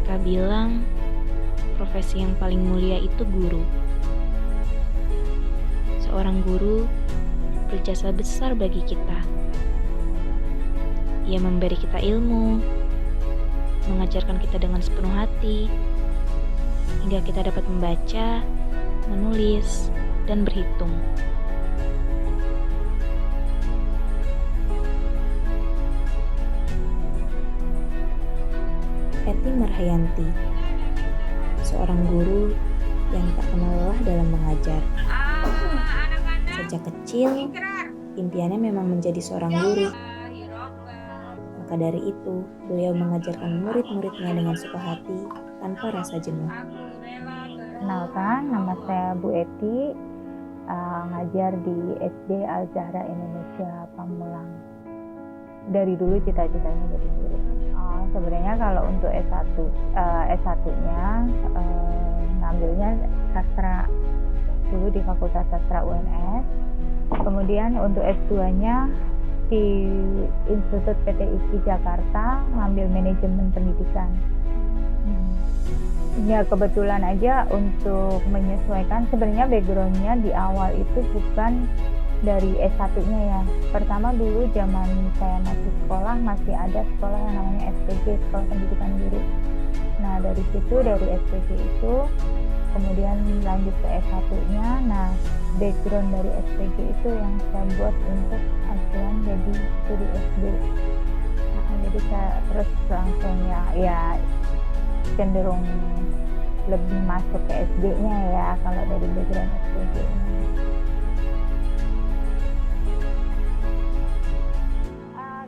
Mereka bilang profesi yang paling mulia itu guru. Seorang guru berjasa besar bagi kita. Ia memberi kita ilmu, mengajarkan kita dengan sepenuh hati, hingga kita dapat membaca, menulis, dan berhitung. Eti Marhayanti, seorang guru yang tak kenal lelah dalam mengajar. Sejak kecil, impiannya memang menjadi seorang guru. Maka dari itu, beliau mengajarkan murid-muridnya dengan suka hati tanpa rasa jenuh. Kenalkan, nama saya Bu Eti, ngajar di SD Al Zahra Indonesia Pamulang. Dari dulu cita-citanya jadi guru. Sebenarnya kalau untuk S1-nya ngambilnya sastra dulu di Fakultas Sastra UNS. Kemudian untuk S2-nya di Institut PT IKI Jakarta ngambil manajemen pendidikan. Ya kebetulan aja untuk menyesuaikan, sebenarnya background-nya di awal itu bukan dari S1-nya ya. Pertama dulu zaman saya masih sekolah, masih ada sekolah yang namanya SPG, Sekolah Pendidikan Guru. Nah dari situ, dari SPG itu kemudian lanjut ke S1-nya. Nah background dari SPG itu yang saya buat untuk acuan jadi guru SD. Nah, jadi saya terus langsung ya cenderung lebih masuk ke SD-nya ya kalau dari background SPG ini.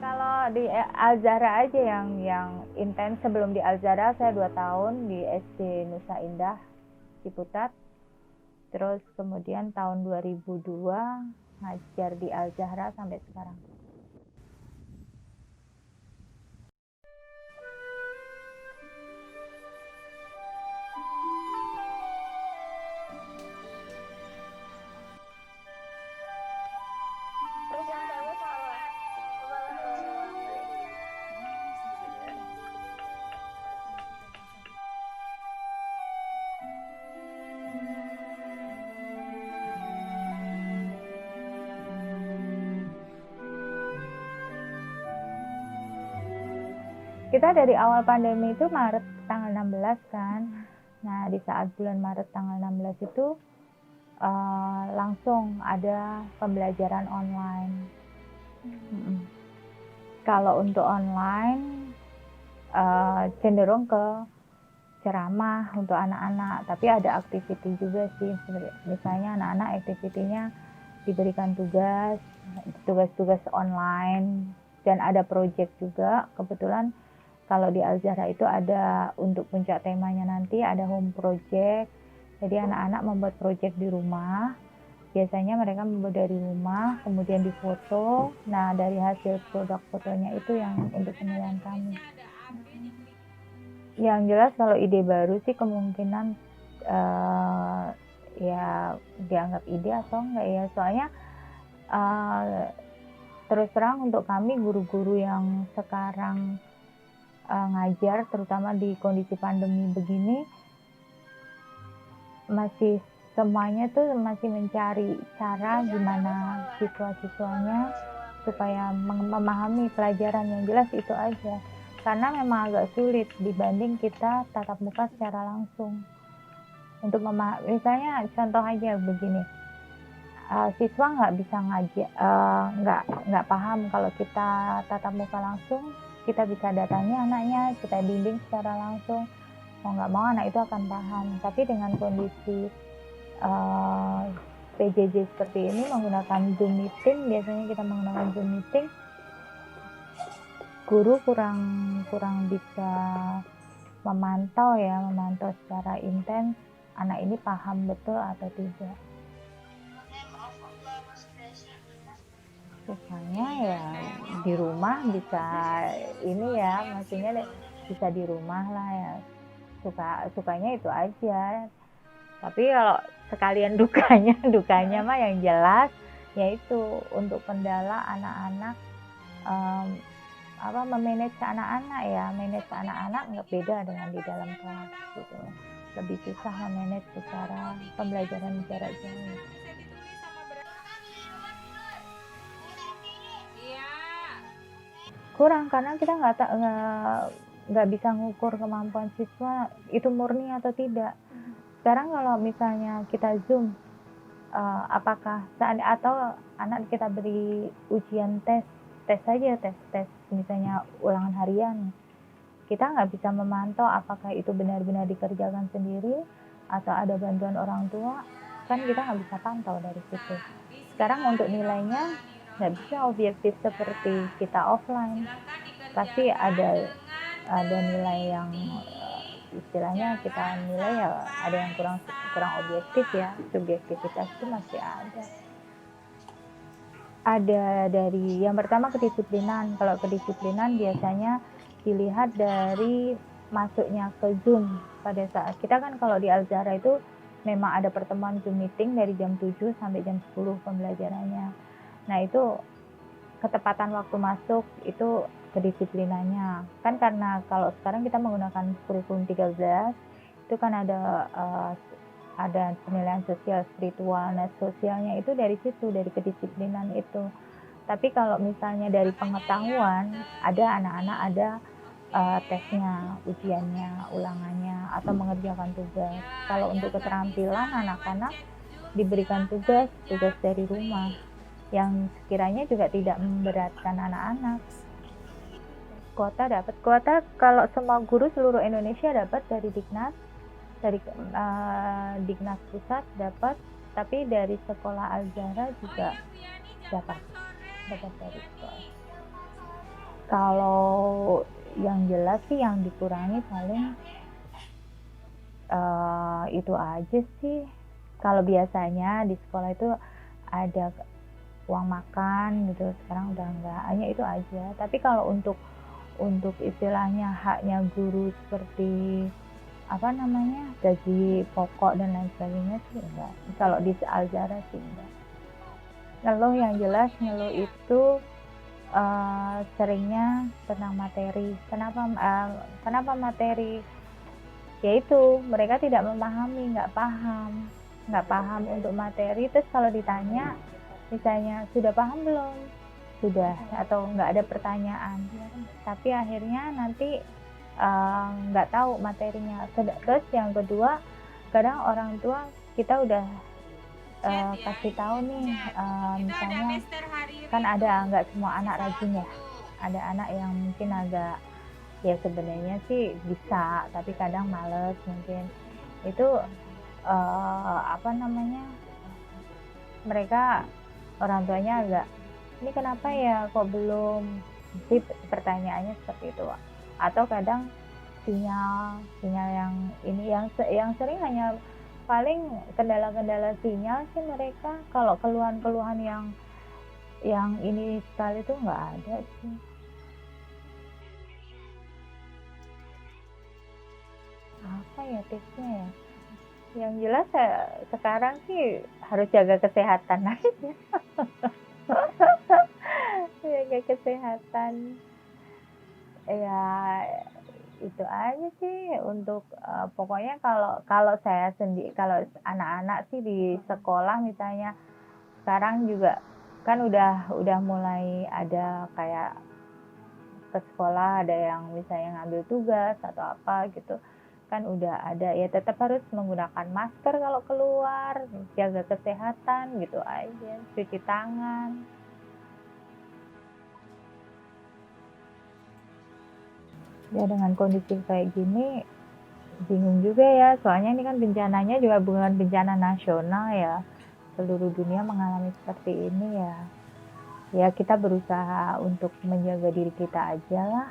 Kalau di Al Zahra aja yang intens. Sebelum di Al Zahra saya 2 tahun di SD Nusa Indah Ciputat. Terus kemudian tahun 2002 ngajar di Al Zahra sampai sekarang. Kita dari awal pandemi itu Maret tanggal 16 kan. Nah di saat bulan Maret tanggal 16 itu langsung ada pembelajaran online. Kalau untuk online cenderung ke ceramah untuk anak-anak, tapi ada activity juga sih. Misalnya anak-anak activity-nya diberikan tugas-tugas online, dan ada project juga. Kebetulan kalau di Al Zahra itu ada untuk puncak temanya nanti ada home project. Jadi anak-anak membuat project di rumah. Biasanya mereka membuat dari rumah, kemudian difoto. Nah dari hasil produk fotonya itu yang untuk penilaian kami. Yang jelas kalau ide baru sih kemungkinan ya dianggap ide atau enggak ya. Soalnya terus terang untuk kami guru-guru yang sekarang ngajar, terutama di kondisi pandemi begini, masih semuanya tuh masih mencari cara gimana siswa-siswanya supaya memahami pelajaran. Yang jelas itu aja, karena memang agak sulit dibanding kita tatap muka secara langsung. Untuk misalnya contoh aja begini, siswa nggak bisa ngajar, nggak paham kalau kita tatap muka langsung. Kita bisa datangi anaknya, kita bimbing secara langsung, mau nggak mau anak itu akan paham. Tapi dengan kondisi PJJ seperti ini, menggunakan Zoom meeting, biasanya kita menggunakan Zoom meeting, guru kurang bisa memantau secara intens anak ini paham betul atau tidak. Sukanya ya di rumah bisa ini ya, maksudnya bisa di rumah lah ya, sukanya itu aja. Tapi kalau sekalian dukanya mah yang jelas yaitu untuk kendala anak-anak memanage anak-anak ya, manage anak-anak nggak beda dengan di dalam kelas gitu. Lebih susah memanage secara pembelajaran jarak jauh. Kurang karena kita nggak bisa ngukur kemampuan siswa itu murni atau tidak. Sekarang kalau misalnya kita zoom, apakah atau anak kita beri ujian tes saja, tes misalnya ulangan harian, kita nggak bisa memantau apakah itu benar-benar dikerjakan sendiri atau ada bantuan orang tua, kan kita nggak bisa pantau dari situ. Sekarang untuk nilainya nggak bisa objektif seperti kita offline, pasti ada nilai yang istilahnya kita nilai ya, ada yang kurang objektif ya, subjektivitas itu masih ada dari yang pertama kedisiplinan. Kalau kedisiplinan biasanya dilihat dari masuknya ke Zoom. Pada saat kita kan kalau di Al-Zahra itu memang ada pertemuan Zoom meeting dari jam 7 sampai jam 10 pembelajarannya. Nah itu ketepatan waktu masuk itu kedisiplinannya. Kan karena kalau sekarang kita menggunakan kurikulum 13 itu kan ada penilaian sosial spiritual. Nah sosialnya itu dari situ, dari kedisiplinan itu. Tapi kalau misalnya dari pengetahuan, ada anak-anak ada tesnya, ujiannya, ulangannya, atau mengerjakan tugas. Kalau untuk keterampilan anak-anak diberikan tugas dari rumah yang sekiranya juga tidak memberatkan anak-anak. Kuota kalau semua guru seluruh Indonesia dapat dari Dignas, dari Dignas pusat dapat, tapi dari sekolah Al-Zahra juga dapat dari sekolah. Kalau yang jelas sih yang dikurangi paling itu aja sih. Kalau biasanya di sekolah itu ada uang makan gitu, sekarang udah enggak, hanya itu aja. Tapi kalau untuk istilahnya haknya guru seperti gaji pokok dan lain sebagainya sih enggak. Kalau di Al-Zahra sih enggak. Ngeluh yang jelas itu seringnya tentang materi. Kenapa materi? Yaitu mereka tidak memahami, nggak paham untuk materi. Terus kalau ditanya misalnya sudah paham belum? Sudah, atau nggak ada pertanyaan. Tapi akhirnya nanti nggak tahu materinya. Terus yang kedua, kadang orang tua kita udah kasih tahu nih, misalnya kan ada, nggak semua anak rajin ya, ada anak yang mungkin agak ya sebenarnya sih bisa tapi kadang males, mungkin itu mereka orang tuanya agak, ini kenapa ya kok belum, sih pertanyaannya seperti itu. Atau kadang sinyal yang ini yang sering hanya paling kendala sinyal sih mereka. Kalau keluhan yang ini sekali tuh nggak ada sih. Apa ya tipsnya ya? Yang jelas sekarang sih harus jaga kesehatan aja. Jaga kesehatan. Ya itu aja sih untuk pokoknya kalau saya sendiri, kalau anak-anak sih di sekolah misalnya sekarang juga kan udah mulai ada kayak ke sekolah ada yang misalnya ngambil tugas atau apa gitu kan, udah ada ya, tetap harus menggunakan masker kalau keluar, jaga kesehatan gitu aja, cuci tangan. Ya dengan kondisi kayak gini bingung juga ya, soalnya ini kan bencananya juga bukan bencana nasional ya, seluruh dunia mengalami seperti ini ya. Ya kita berusaha untuk menjaga diri kita aja lah,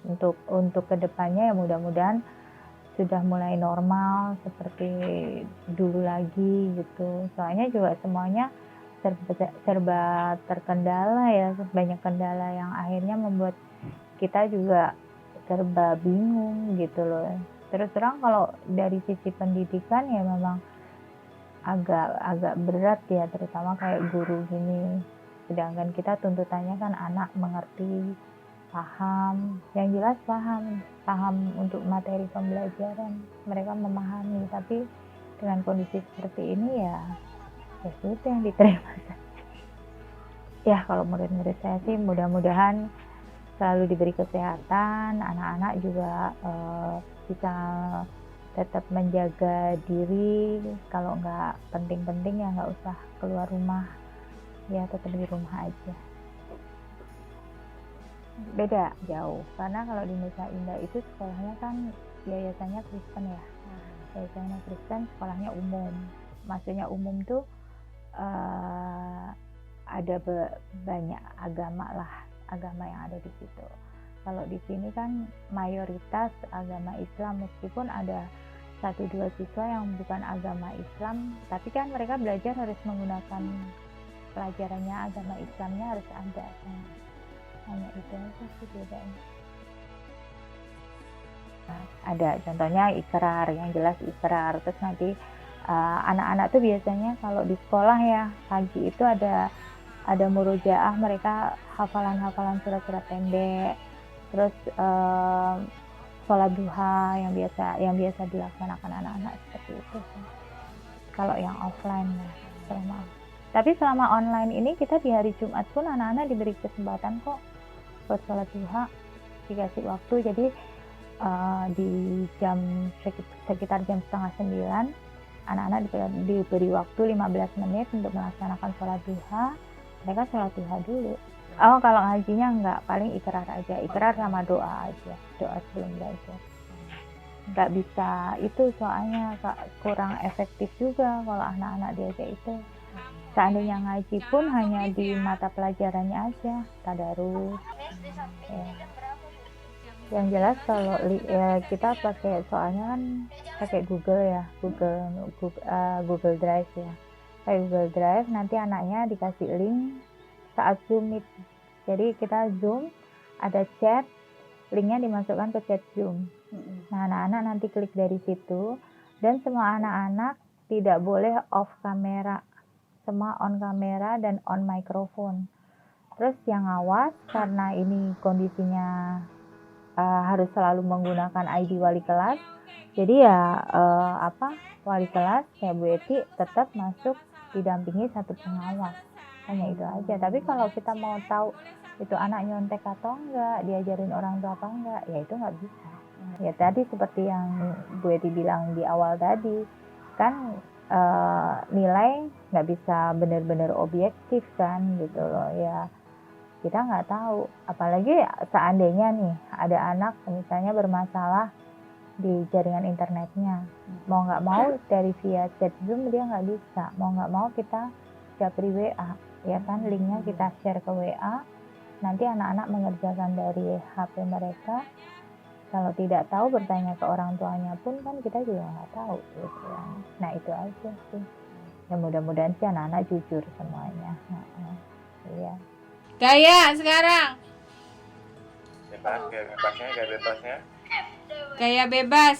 untuk kedepannya ya mudah-mudahan sudah mulai normal seperti dulu lagi gitu. Soalnya juga semuanya serba terkendala ya, banyak kendala yang akhirnya membuat kita juga serba bingung gitu loh. Terus terang kalau dari sisi pendidikan ya memang agak berat ya, terutama kayak guru gini. Sedangkan kita tuntutannya kan anak mengerti paham, yang jelas paham untuk materi pembelajaran, mereka memahami. Tapi dengan kondisi seperti ini ya sudah yang diterima saja. Ya kalau murid-murid saya sih mudah-mudahan selalu diberi kesehatan, anak-anak juga bisa tetap menjaga diri, kalau nggak penting-penting ya nggak usah keluar rumah, ya tetap di rumah aja. Beda jauh, karena kalau di Nusa Indah itu sekolahnya kan yayasannya Kristen ya, yayasannya Kristen, sekolahnya umum. Maksudnya umum tuh ada banyak agama yang ada di situ. Kalau di sini kan mayoritas agama Islam, meskipun ada 1-2 siswa yang bukan agama Islam, tapi kan mereka belajar harus menggunakan pelajarannya, agama Islamnya harus ada. Hanya itu aja sih bedanya. Ada contohnya ikrar, yang jelas ikrar. Terus nanti anak-anak tuh biasanya kalau di sekolah ya pagi itu ada murojaah, mereka hafalan surat-surat pendek. Terus sholat duha yang biasa dilaksanakan anak-anak seperti itu. Kalau yang offline ya, tapi selama online ini kita di hari Jumat pun anak-anak diberi kesempatan kok buat sholat duha, dikasih waktu. Jadi di sekitar jam 8:30 anak-anak diberi waktu 15 menit untuk melaksanakan sholat duha. Mereka sholat duha dulu. Oh, kalau ngajinya enggak, paling ikrar aja, ikrar sama doa aja, doa sebelum belajar. Enggak bisa itu, soalnya kurang efektif juga kalau anak-anak diajak itu. Seandainya ngaji pun hanya di mata pelajarannya aja, tadarus. Ya. Yang jelas kalau kita pakai, soalnya kan pakai Google ya, Google Drive ya. Pakai Google Drive, nanti anaknya dikasih link saat Zoom Meet. Jadi kita Zoom, ada chat, linknya dimasukkan ke chat Zoom. Nah, anak-anak nanti klik dari situ, dan semua anak-anak tidak boleh off kamera, semua on kamera dan on mikrofon. Terus yang awas, karena ini kondisinya harus selalu menggunakan ID wali kelas, jadi ya wali kelas kayak Bu Eti tetap masuk didampingi satu pengawas. Hanya itu aja. Tapi kalau kita mau tahu itu anak nyontek atau enggak, diajarin orang tua apa enggak, ya itu nggak bisa. Ya tadi seperti yang Bu Eti bilang di awal tadi, kan nilai nggak bisa benar-benar objektif kan gitu loh ya. Kita nggak tahu, apalagi seandainya nih ada anak misalnya bermasalah di jaringan internetnya, mau nggak mau dari via chat Zoom dia nggak bisa, mau nggak mau kita japri WA, ya kan, linknya kita share ke WA, nanti anak-anak mengerjakan dari HP mereka. Kalau tidak tahu bertanya ke orang tuanya pun kan kita juga nggak tahu gitu ya. Nah itu aja sih, ya mudah-mudahan sih anak-anak jujur semuanya. Iya. Gaya sekarang. Bebasnya. Gaya bebas.